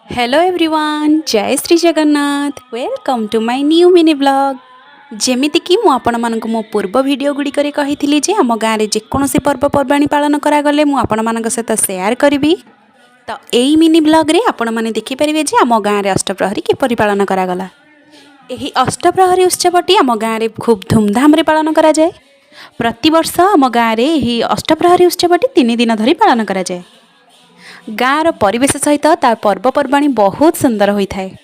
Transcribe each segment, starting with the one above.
Hello everyone, जय Shri Jagannath. Welcome to my new mini blog. जेमिति कि मु आपण मानक मो पूर्व वीडियो गुडी करे कहिथिली जे हम गाँ रे जेकोसी पर्वपर्वाणी पालन करागले मु आपण मानक सहित शेयर करी। तो एई मिनी ब्लॉग रे आपण माने देखि परिबे जे हम गाँ रे अष्टप्रहरी किपरि पालन करागला। एही अष्टप्रहरी उत्सवटी हम गाँ रे खूब धूमधाम रे पालन करा जाए। प्रति वर्ष हम गाँ रे एही अष्टप्रहरी उत्सवटी 3 दिन धरी पालन करा जाए। गाँर परिवेश सहित तार पर्वपर्वाणी बहुत सुंदर होता है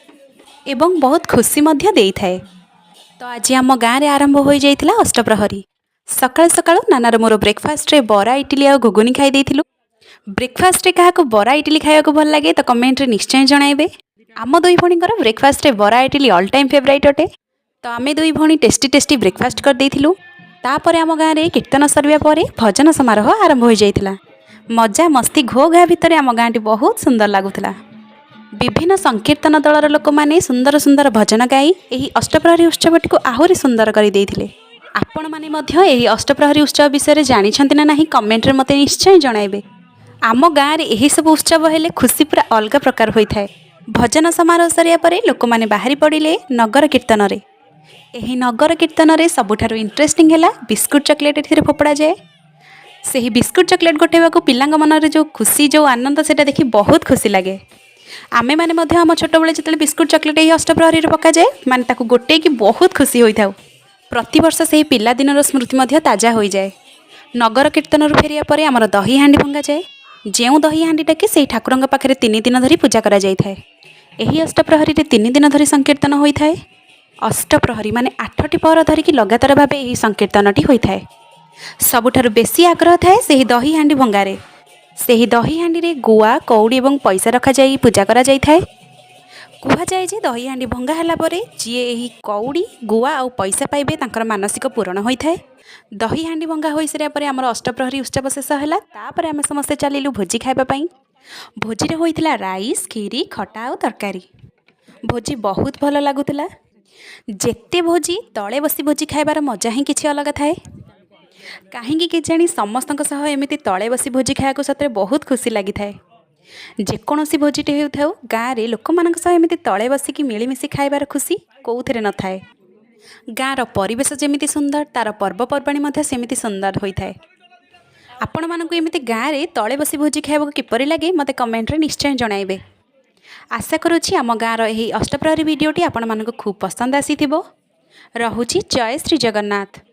एवं बहुत खुशी मध्य देई थाए। तो आज आम गाँव में आरंभ हो जाइथिला अष्टप्रहरी। सकाल सकाल नानार मोर ब्रेकफास्ट रे बरा इडली और घुगुनी खाई देइथिलु। ब्रेकफास्ट रे काहाको बरा इडली खाइबाको भल लागे तो कमेंट रे निश्चय जणाइबे। आम दुई भणीकर ब्रेकफास्ट रे बरा इडली ऑल टाइम फेवरेट अटे। तो आमे दुई भणी टेस्टी टेस्टी ब्रेकफास्ट कर देइथिलु। तापर आम गाँव में कीर्तन सरिया परे भजन समारोह आरंभ हो जाइथिला। मजा मस्ती घो घा भितर आम गाँटी बहुत सुंदर लगुला। विभिन्न संकीर्तन दलर लोक मैंने सुंदर सुंदर भजन गाई यही अष्टप्रहरी उत्सवटी को आहरी सुंदर कर देइथिले। आपण माने मध्य एही अष्टप्रहरी उत्सव विषय जानिछन्ति ना नाही कमेंट रे मते निश्चय जणाइबे। आम गाँव रे एही सब उत्सव हेले खुशी पूरा अलग प्रकार होइथाए। भजन समारोह सरिया परे लोक माने बाहरी पड़िले नगर कीर्तन रे। एही नगर कीर्तन रे सबुठारु इंटरेस्टिंग हेला बिस्कुट चॉकलेट एथिरे फोपड़ा जाए। से बिस्कुट चॉकलेट गोटेवा पिला मन जो खुशी जो आनंद से देखी बहुत खुशी लगे। आमे माने मध्य आम छोट बेले जिते बिस्कुट चॉकलेट यही अष्टप्रहरी पका जाए माने ताकू गोटे कि बहुत खुशी होता। प्रति वर्ष से पिला दिन स्मृति मध्य ताजा हो जाए। नगर कीर्तन फेरिया पर आमर दही हांडी भंगा जाए। जो दही हांडीटा कि से ठाकुर पाखे 3 दिन धरी पूजा करा जाए। यही अष्टप्रहरी 3 दिन धरी संकीर्तन होता है। अष्टप्रहरी माने 8टी पहर धरिकी लगातार भाव यही संकीर्तनटी होता है। सबुठारु बेसी आग्रह थाए से दही हांडी भंगारे। से दही हांडी रे गुआ कौड़ी और पैसा रखा जाई पूजा करा जाई थाए। कुहा जाए जे दही हांडी भंगा हला परे जी एही कौड़ी गुआ और पैसा पाइबे तांकर मानसिक पूरण होता है। दही हांडी भंगा हो सारा पर आमर अष्टप्रहरी उत्सव शेष है। तापर आम समस्ते चलिलु भोजी खाइबा पई। भोजी रे होइथिला राइस खीरी खटा और तरकारी। भोजी बहुत भल लागुतला। जेते भोजी तले बसी भोजी खाइबार मजा ही किछि अलग थाए। कहीं के जानी समस्त एमती तले बसी भोजी खाया सतरे बहुत खुशी लगी थाए। जेकोसी भोजीटे हो गाँव में लोक मान एमती तले बसिकी मिलमिशि खाइबार खुशी कौथे न थाए। गाँर परिवेश जमी सुंदर तार पर्वपर्वाणी सेमती सुंदर होता है। आपण मानक एमती गाँव में तले बसी भोजी खाइबा किपरि लगे मते कमेंट रे निश्चय जणाइबे। आशा करुछि आम गाँर एही अष्टप्रहरी वीडियोटी आपण मानक खूब पसंद आसीथिबो। रहुछि जय श्री जगन्नाथ।